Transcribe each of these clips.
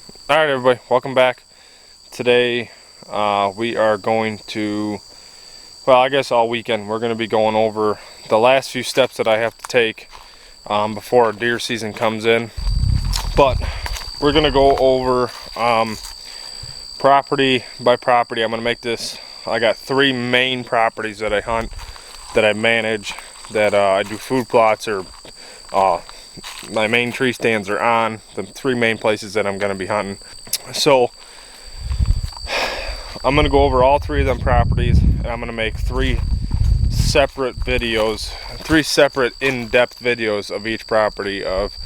Alright everybody, welcome back. Today we are going to, well I guess all weekend, we're going to be going over the last few steps that I have to take before deer season comes in. But we're going to go over property by property. I'm going to make this, I got 3 main properties that I hunt, that I manage, that I do food plots or my main tree stands are on, the 3 main places that I'm going to be hunting. So I'm going to go over all 3 of them properties, and I'm going to make 3 separate videos, 3 separate in-depth videos of each property of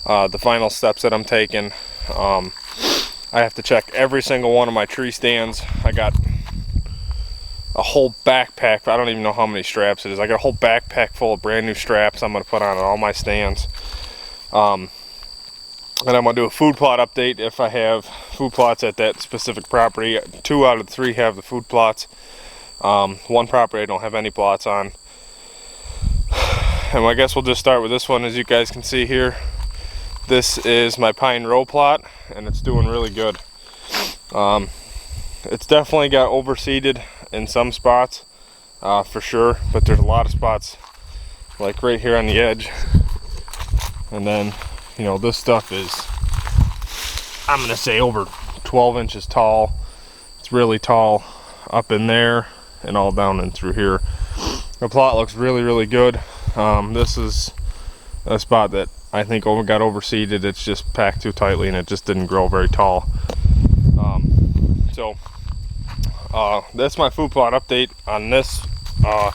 the final steps that I'm taking. I have to check every single one of my tree stands. I got a whole backpack, I don't even know how many straps it is. I got a whole backpack full of brand new straps I'm going to put on all my stands. And I'm going to do a food plot update if I have food plots at that specific property. 2 out of 3 have the food plots. 1 property I don't have any plots on. And I guess we'll just start with this one. As you guys can see here, this is my pine row plot, and it's doing really good. It's definitely got overseeded in some spots, for sure, but there's a lot of spots like right here on the edge. And then, you know, this stuff is, I'm gonna say, over 12 inches tall. It's really tall up in there and all down and through here. The plot looks really good. This is a spot that I think got overseeded. It's just packed too tightly and it just didn't grow very tall. That's my food plot update on this. I'm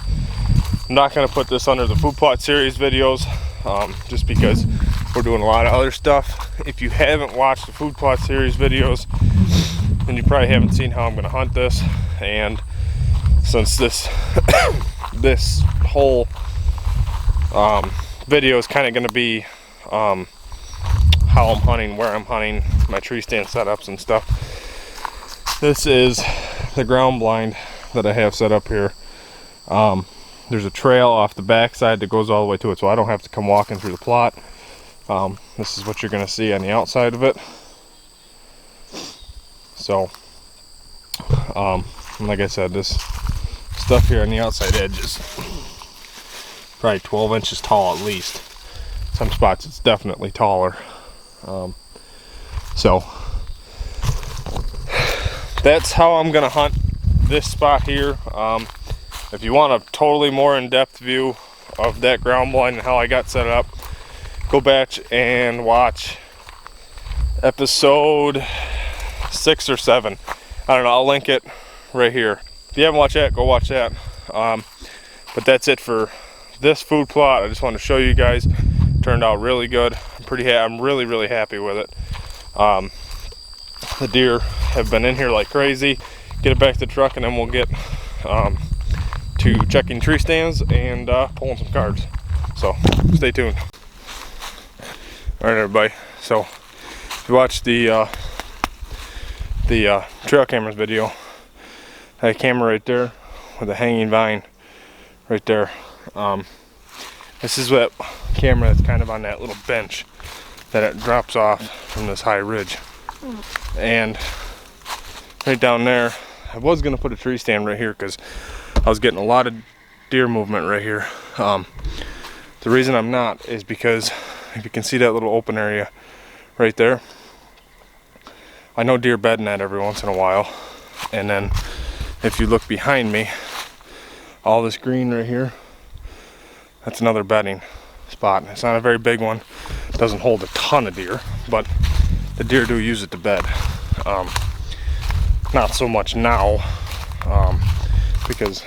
not going to put this under the food plot series videos, just because we're doing a lot of other stuff. If you haven't watched the food plot series videos, then you probably haven't seen how I'm going to hunt this. And since this this whole video is kind of going to be how I'm hunting, where I'm hunting, my tree stand setups and stuff. This is the ground blind that I have set up here. There's a trail off the back side that goes all the way to it, so I don't have to come walking through the plot. This is what you're going to see on the outside of it. So, like I said, this stuff here on the outside edge is probably 12 inches tall at least. Some spots it's definitely taller. So that's how I'm going to hunt this spot here. If you want a totally more in-depth view of that ground blind and how I got set up, go back and watch episode 6 or 7. I don't know, I'll link it right here. If you haven't watched that, go watch that. But that's it for this food plot. I just wanted to show you guys. It turned out really good. I'm really happy with it. The deer have been in here like crazy. Get it back to the truck and then we'll get to checking tree stands and pulling some cards. So stay tuned. All right, everybody. So if you watched the trail cameras video, I had a camera right there with a hanging vine right there. This is that camera that's kind of on that little bench that it drops off from this high ridge. And right down there, I was gonna put a tree stand right here because I was getting a lot of deer movement right here. The reason I'm not is because if you can see that little open area right there, I know deer bed in that every once in a while. And then if you look behind me, all this green right here, that's another bedding spot. It's not a very big one. It doesn't hold a ton of deer, but the deer do use it to bed. Not so much now, because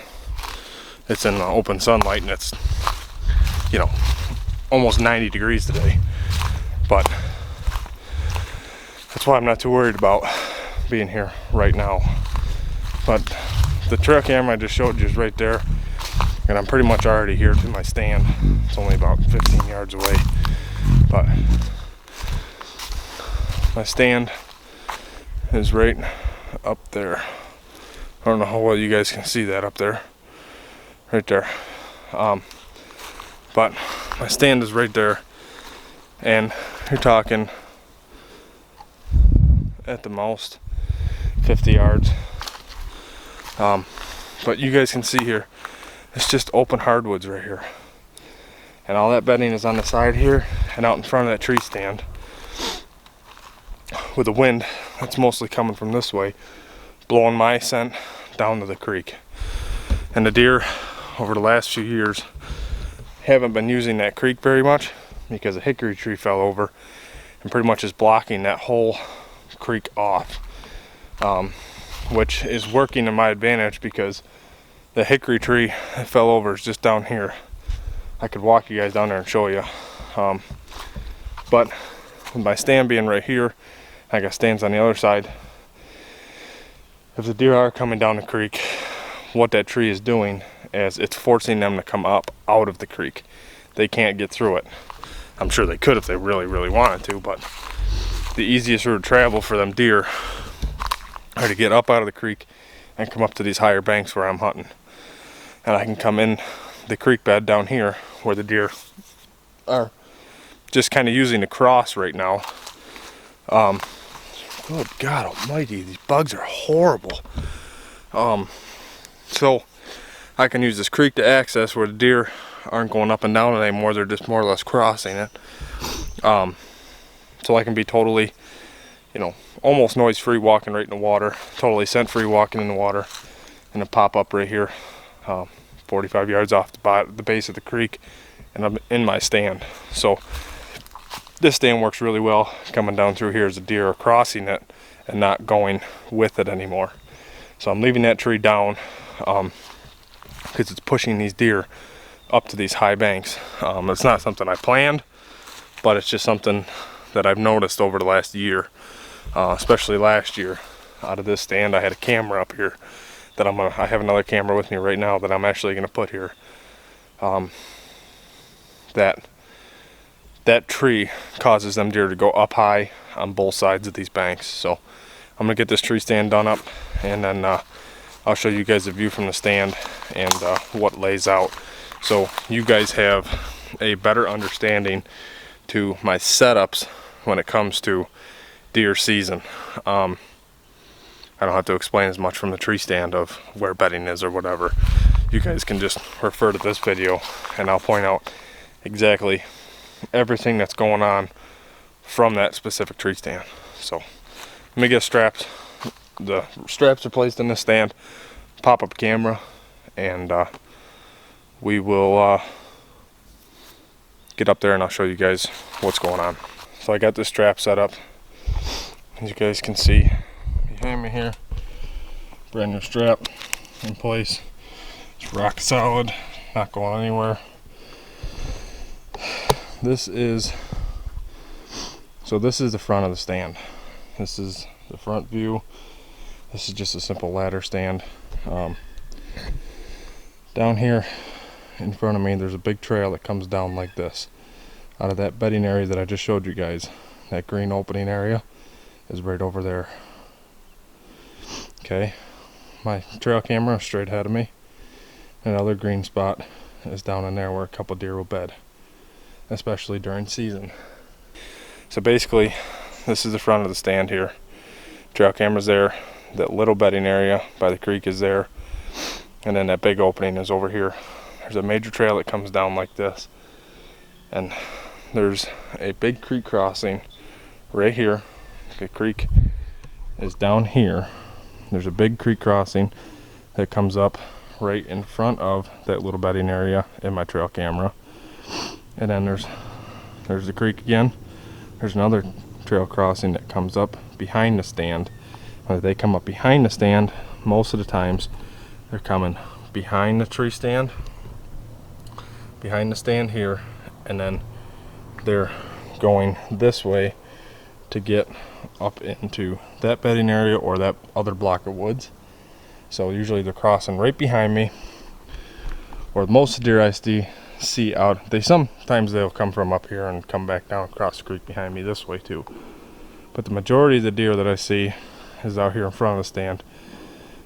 it's in the open sunlight and it's, you know, almost 90 degrees today. But that's why I'm not too worried about being here right now. But the trail camera I just showed you is right there, and I'm pretty much already here to my stand. It's only about 15 yards away, but my stand is right up there. I don't know how well you guys can see that up there, right there. But my stand is right there, and you're talking at the most 50 yards. But you guys can see here, it's just open hardwoods right here. And all that bedding is on the side here and out in front of that tree stand. With the wind that's mostly coming from this way, blowing my scent down to the creek. And the deer over the last few years haven't been using that creek very much because a hickory tree fell over and pretty much is blocking that whole creek off, which is working in my advantage because the hickory tree that fell over is just down here. I could walk you guys down there and show you, but with my stand being right here, I got stands on the other side. If the deer are coming down the creek, what that tree is doing is it's forcing them to come up out of the creek. They can't get through it. I'm sure they could if they really, really wanted to, but the easiest route to travel for them deer are to get up out of the creek and come up to these higher banks where I'm hunting. And I can come in the creek bed down here where the deer are just kind of using the cross right now. Good God almighty, these bugs are horrible. So I can use this creek to access where the deer aren't going up and down it anymore. They're just more or less crossing it. So I can be totally, almost noise-free walking right in the water, totally scent-free walking in the water, and then pop up right here, 45 yards off the base of the creek, and I'm in my stand. So this stand works really well coming down through here as the deer are crossing it and not going with it anymore. So I'm leaving that tree down because it's pushing these deer up to these high banks. It's not something I planned, but it's just something that I've noticed over the last year, especially last year. Out of this stand, I had a camera up here that I have another camera with me right now that I'm actually gonna put here. That tree causes them deer to go up high on both sides of these banks. So I'm gonna get this tree stand done up, and then I'll show you guys a view from the stand and what lays out, so you guys have a better understanding to my setups when it comes to deer season. I don't have to explain as much from the tree stand of where bedding is or whatever. You guys can just refer to this video and I'll point out exactly everything that's going on from that specific tree stand. So let me get straps. The straps are placed in the stand, pop-up camera, and we will get up there and I'll show you guys what's going on. So I got this strap set up, as you guys can see behind me here. Brand new strap in place. It's rock solid, not going anywhere. This is the front of the stand. This is the front view. This is just a simple ladder stand. Down here in front of me, there's a big trail that comes down like this. Out of that bedding area that I just showed you guys, that green opening area is right over there. Okay, my trail camera is straight ahead of me. Another green spot is down in there where a couple deer will bed, especially during season. So basically, this is the front of the stand here. Trail camera's there. That little bedding area by the creek is there. And then that big opening is over here. There's a major trail that comes down like this. And there's a big creek crossing right here. The creek is down here. There's a big creek crossing that comes up right in front of that little bedding area in my trail camera. And then there's the creek again. There's another trail crossing that comes up behind the stand. When they come up behind the stand, most of the times they're coming behind the tree stand, behind the stand here, and then they're going this way to get up into that bedding area or that other block of woods. So usually they're crossing right behind me, or most of the deer I see out, sometimes they'll come from up here and come back down across the creek behind me this way too. But the majority of the deer that I see is out here in front of the stand.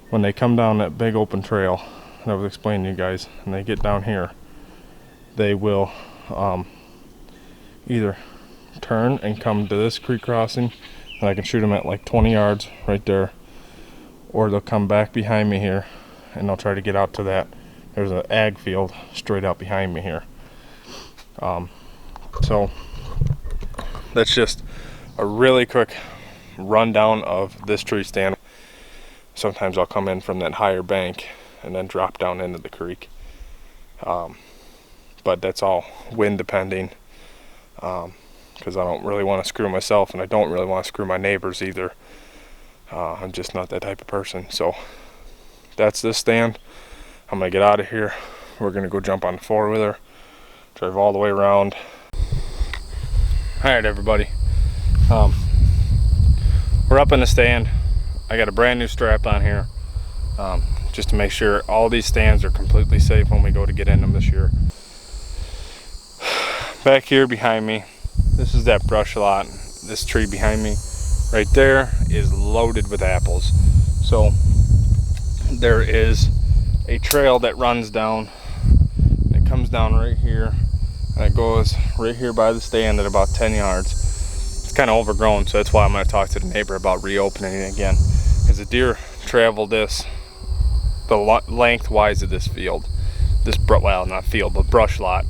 When they come down that big open trail that I was explaining to you guys, and they get down here, they will either turn and come to this creek crossing and I can shoot them at like 20 yards right there, or they'll come back behind me here and they'll try to get out to that. There's an ag field straight out behind me here. So that's just a really quick rundown of this tree stand. Sometimes I'll come in from that higher bank and then drop down into the creek. But that's all wind depending, because I don't really want to screw myself, and I don't really want to screw my neighbors either. I'm just not that type of person. So that's this stand. I'm gonna get out of here. We're gonna go jump on the four-wheeler, drive all the way around. All right, everybody. We're up in the stand. I got a brand new strap on here, just to make sure all these stands are completely safe when we go to get in them this year. Back here behind me, this is that brush lot. This tree behind me right there is loaded with apples. So there is a trail that runs down. It comes down right here, and it goes right here by the stand at about 10 yards. It's kind of overgrown, so that's why I'm going to talk to the neighbor about reopening it again. Because the deer travel this, the lengthwise of this field. Well, not field, but brush lot.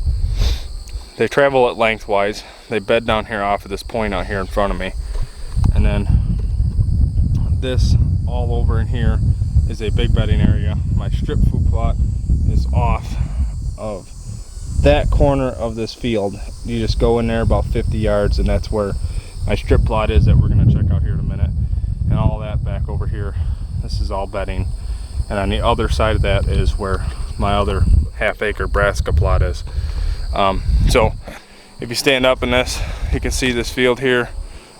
They travel it lengthwise. They bed down here off of this point out here in front of me. And then this all over in here is a big bedding area. My strip food plot is off of that corner of this field. You just go in there about 50 yards, and that's where my strip plot is that we're going to check out here in a minute. And all that back over here, this is all bedding. And on the other side of that is where my other half-acre brassica plot is. So if you stand up in this, you can see this field here.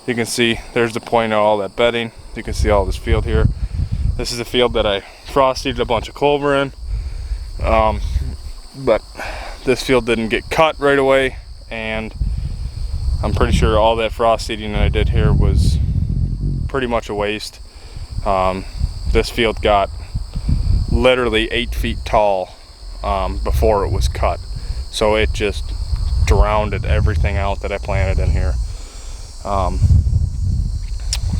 You can see there's the point of all that bedding. You can see all this field here. This is a field that I frost-seeded a bunch of clover in. But this field didn't get cut right away, and I'm pretty sure all that frost seeding that I did here was pretty much a waste. This field got literally 8 feet tall before it was cut, so it just drowned everything out that I planted in here.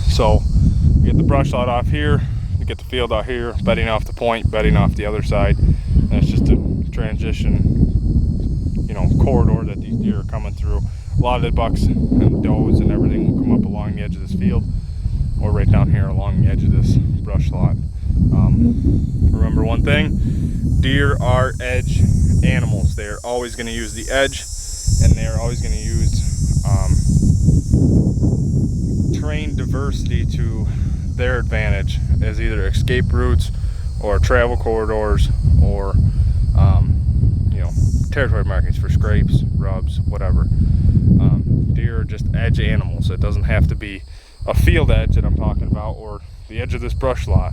So you get the brush lot off here, you get the field out here, bedding off the point, bedding off the other side, and it's just a transition, corridor that these deer are coming through. A lot of the bucks and does and everything will come up along the edge of this field, or right down here along the edge of this brush lot. Remember one thing, deer are edge animals. They're always going to use the edge, and they're always going to use terrain diversity to their advantage as either escape routes or travel corridors or territory markings for scrapes, rubs, whatever. Deer are just edge animals. It doesn't have to be a field edge that I'm talking about or the edge of this brush lot.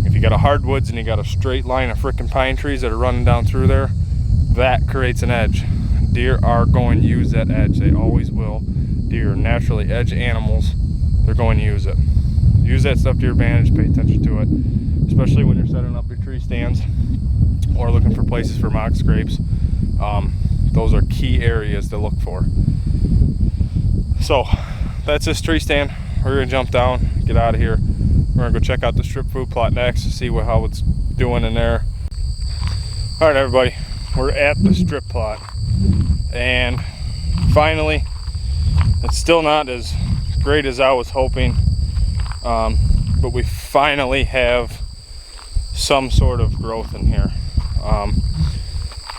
If you got a hardwoods and you got a straight line of frickin' pine trees that are running down through there, that creates an edge. Deer are going to use that edge. They always will. Deer are naturally edge animals. They're going to use it. Use that stuff to your advantage. Pay attention to it, especially when you're setting up your tree stands or looking for places for mock scrapes. Those are key areas to look for. So that's this tree stand. We're gonna jump down, get out of here. We're gonna go check out the strip food plot next to see how it's doing in there. All right, everybody, we're at the strip plot, and finally, it's still not as great as I was hoping, but we finally have some sort of growth in here.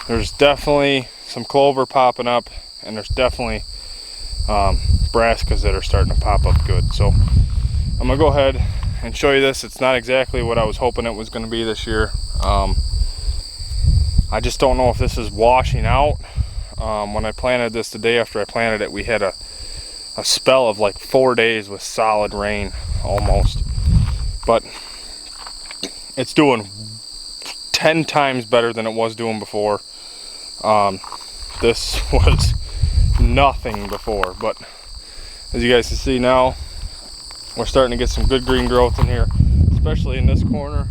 There's definitely some clover popping up, and there's definitely brassicas that are starting to pop up good. So I'm gonna go ahead and show you this. It's not exactly what I was hoping it was going to be this year. I just don't know if this is washing out. When I planted this, the day after I planted it, we had a spell of like 4 days with solid rain almost, but it's doing 10 times better than it was doing before. This was nothing before, but as you guys can see now, we're starting to get some good green growth in here, especially in this corner.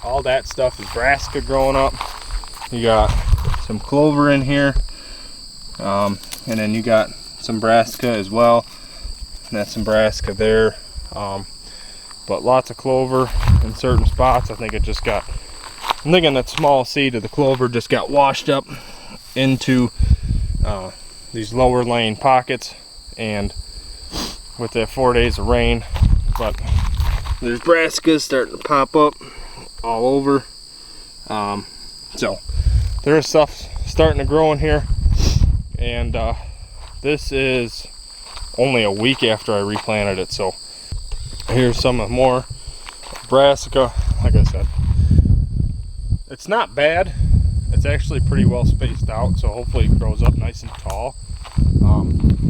All that stuff is brassica growing up. You got some clover in here, and then you got some brassica as well. And that's Nebraska there. But lots of clover in certain spots. I think it just got, I'm thinking that small seed of the clover just got washed up into these lower laying pockets, and with that 4 days of rain. But there's brassicas starting to pop up all over. So there's stuff starting to grow in here, and this is only a week after I replanted it. So here's some more brassica. Like I said, it's not bad. It's actually pretty well spaced out, so hopefully it grows up nice and tall.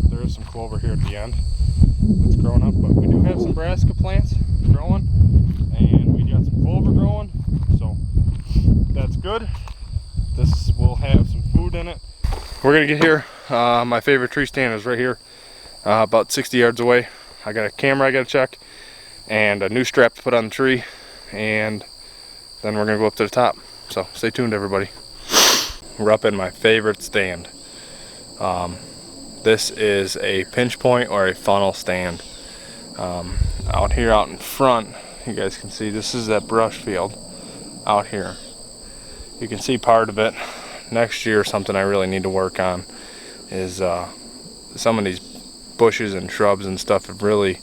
There is some clover here at the end that's growing up, but we do have some brassica plants growing, and we got some clover growing, so that's good. This will have some food in it. We're gonna get here. My favorite tree stand is right here, about 60 yards away. I got a camera I gotta check, and a new strap to put on the tree, and then we're gonna go up to the top. So stay tuned, everybody. We're up in my favorite stand. This is a pinch point or a funnel stand. Out here out in front, you guys can see this is that brush field out here. You can see part of it. Next year, something I really need to work on is some of these bushes and shrubs and stuff have really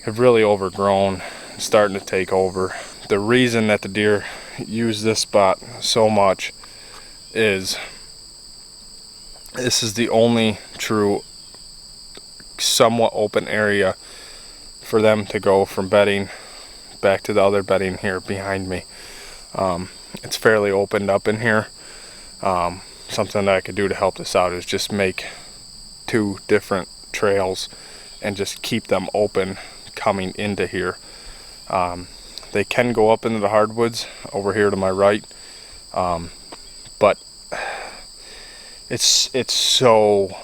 overgrown and starting to take over. The reason that the deer use this spot so much is this is the only true somewhat open area for them to go from bedding back to the other bedding here behind me. It's fairly opened up in here. Something that I could do to help this out is just make 2 different trails and just keep them open coming into here. They can go up into the hardwoods over here to my right, but it's so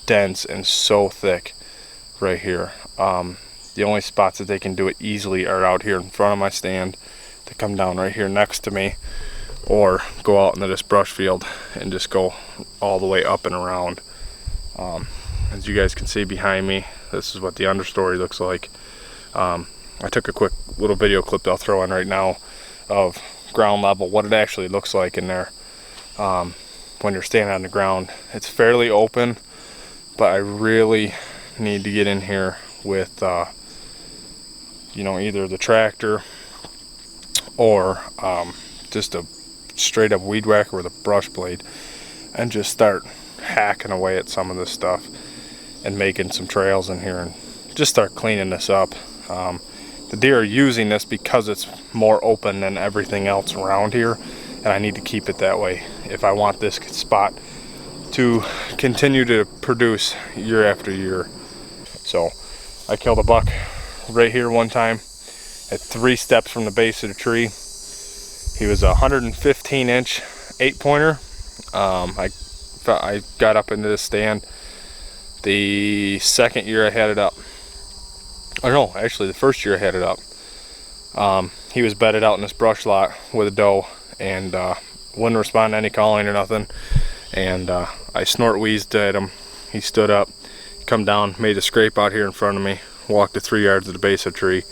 dense and so thick right here. The only spots that they can do it easily are out here in front of my stand, to come down right here next to me, or go out into this brush field and just go all the way up and around. As you guys can see behind me, this is what the understory looks like. I took a quick little video clip that I'll throw in right now of ground level, what it actually looks like in there when you're standing on the ground. It's fairly open, but I really need to get in here with you know, either the tractor or just a straight up weed whacker with a brush blade, and just start hacking away at some of this stuff and making some trails in here and just start cleaning this up. The deer are using this because it's more open than everything else around here, and I need to keep it that way if I want this spot to continue to produce year after year. So I killed a buck right here one time at 3 steps from the base of the tree. He was a 115-inch 8-pointer. I got up into this stand the second year I had it up. Oh no, actually the first year I had it up. He was bedded out in this brush lot with a doe, and wouldn't respond to any calling or nothing. And I snort wheezed at him. He stood up, come down, made a scrape out here in front of me, walked to 3 yards at the base of the tree,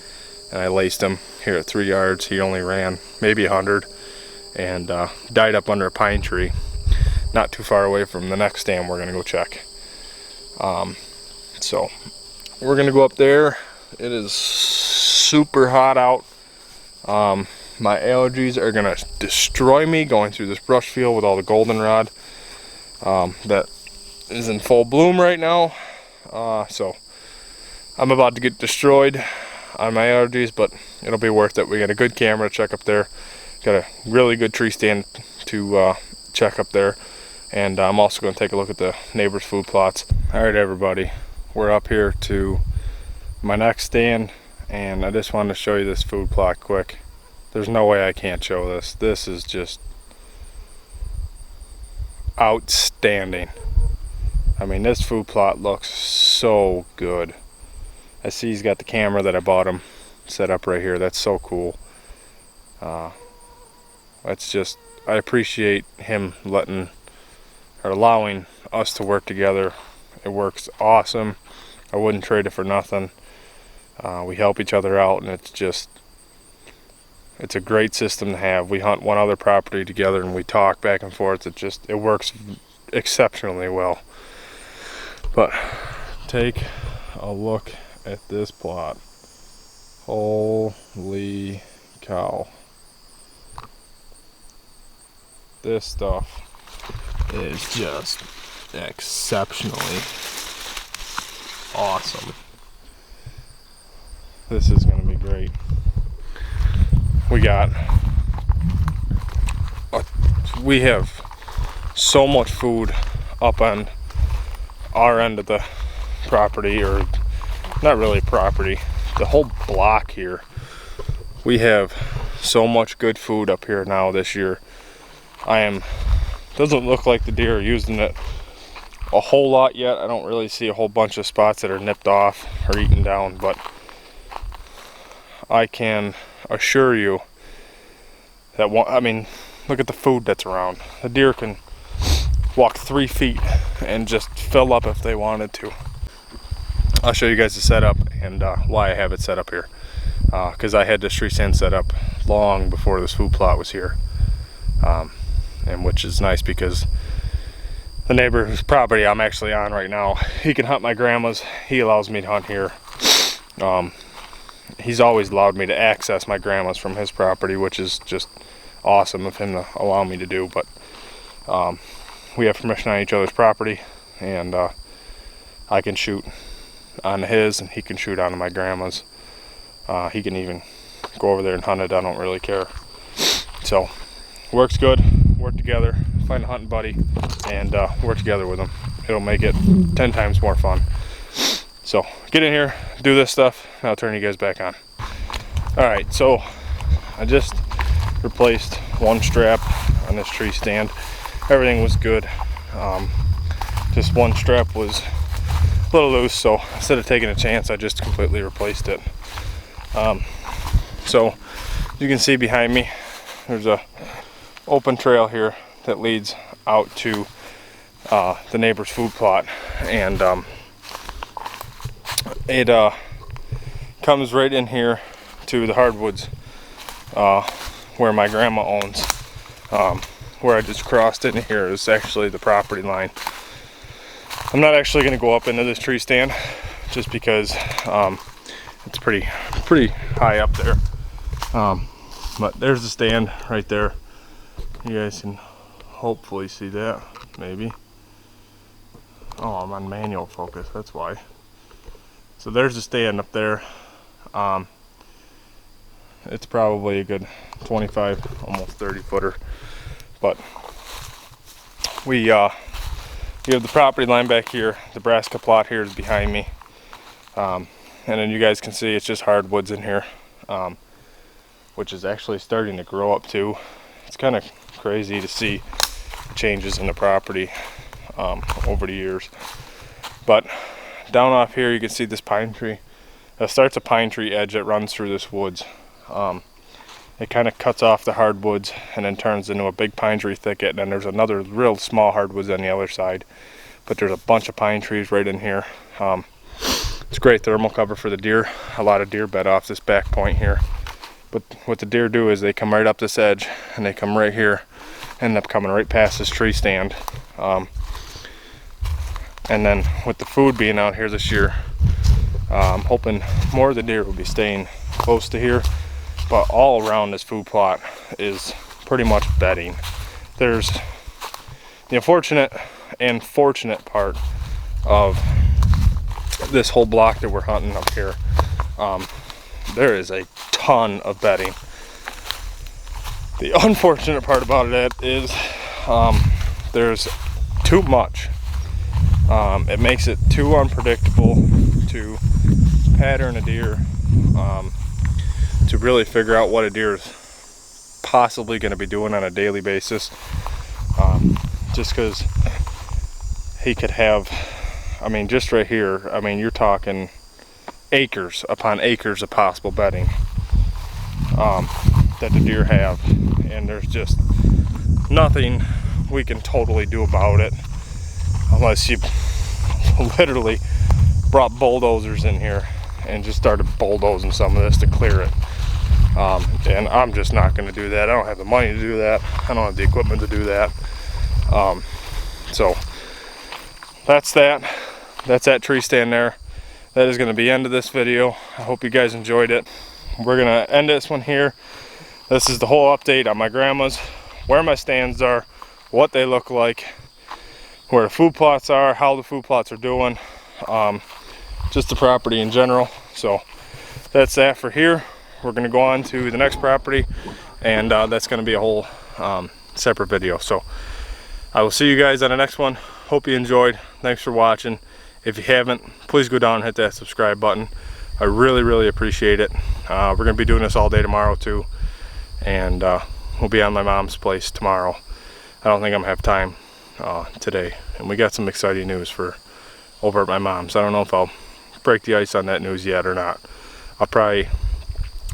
and I laced him here at 3 yards. He only ran maybe 100, and died up under a pine tree not too far away from the next stand we're gonna go check. So we're gonna go up there. It is super hot out. My allergies are gonna destroy me going through this brush field with all the goldenrod that is in full bloom right now. So I'm about to get destroyed on my allergies, but it'll be worth it. We got a good camera to check up there, got a really good tree stand to check up there, and I'm also going to take a look at the neighbors' food plots. All right, everybody, we're up here to my next stand, and I just wanted to show you this food plot quick. There's no way I can't show this. This is just outstanding. I mean, this food plot looks so good. I see he's got the camera that I bought him set up right here. That's so cool. That's just, I appreciate him allowing us to work together. It works awesome. I wouldn't trade it for nothing. We help each other out, and it's a great system to have. We hunt one other property together and we talk back and forth. It works exceptionally well. But take a look at this plot. Holy cow. This stuff is just exceptionally awesome. This is going to be great. We have so much food up on our end of the property, or not really property, the whole block here. We have so much good food up here now this year. Doesn't look like the deer are using it a whole lot yet. I don't really see a whole bunch of spots that are nipped off or eaten down, but I can assure you that look at the food that's around. The deer can walk 3 feet and just fill up if they wanted to. I'll show you guys the setup and why I have it set up here. Because I had this tree stand set up long before this food plot was here. And which is nice because the neighbor whose property I'm actually on right now, he can hunt my grandma's. He allows me to hunt here. He's always allowed me to access my grandma's from his property, which is just awesome of him to allow me to do. But we have permission on each other's property, and I can shoot on his and he can shoot onto my grandma's. He can even go over there and hunt it. I don't really care. So works good. Work together, find a hunting buddy, and work together with them. It'll make it 10 times more fun. So get in here, do this stuff, and I'll turn you guys back on. Alright, so I just replaced one strap on this tree stand. Everything was good. Just one strap was a little loose, so instead of taking a chance, I just completely replaced it. So you can see behind me, there's a open trail here that leads out to the neighbor's food plot, and it comes right in here to the hardwoods where my grandma owns. Where I just crossed in here is actually the property line. I'm not actually going to go up into this tree stand just because it's pretty high up there. But there's the stand right there. You guys can hopefully see that, maybe. Oh, I'm on manual focus, that's why. So there's the stand up there. It's probably a good 25, almost 30 footer. But we have the property line back here. The brassica plot here is behind me. And then you guys can see it's just hardwoods in here, which is actually starting to grow up too. It's kind of crazy to see changes in the property over the years. But down off here you can see this pine tree. It starts a pine tree edge that runs through this woods. It kind of cuts off the hardwoods and then turns into a big pine tree thicket, and then there's another real small hardwoods on the other side. But there's a bunch of pine trees right in here. It's great thermal cover for the deer. A lot of deer bed off this back point here. But what the deer do is they come right up this edge and they come right here, end up coming right past this tree stand. And then with the food being out here this year, I'm hoping more of the deer will be staying close to here. But all around this food plot is pretty much bedding. There's the unfortunate and fortunate part of this whole block that we're hunting up here. There is a ton of bedding. The unfortunate part about it is there's too much. It makes it too unpredictable to pattern a deer, to really figure out what a deer is possibly going to be doing on a daily basis. Just because he could have, just right here, you're talking acres upon acres of possible bedding that the deer have, and there's just nothing we can totally do about it unless you literally brought bulldozers in here and just started bulldozing some of this to clear it. And I'm just not going to do that. I don't have the money to do that. I don't have the equipment to do that. So that's that. That's that tree stand there. That is going to be the end of this video. I hope you guys enjoyed it. We're going to end this one here. This is the whole update on my grandma's, where my stands are, what they look like, where the food plots are, how the food plots are doing, just the property in general. So that's that for here. We're going to go on to the next property, and that's going to be a whole separate video. So I will see you guys on the next one. Hope you enjoyed. Thanks for watching. If you haven't, please go down and hit that subscribe button. I really appreciate it. We're going to be doing this all day tomorrow too, and we'll be on my mom's place tomorrow. I don't think I'm going to have time today, and we got some exciting news for over at my mom's. I don't know if I'll break the ice on that news yet or not. I'll probably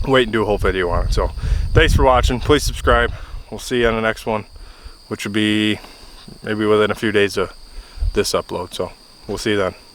wait and do a whole video on it. So thanks for watching. Please subscribe. We'll see you on the next one, which will be maybe within a few days of this upload. So we'll see you then.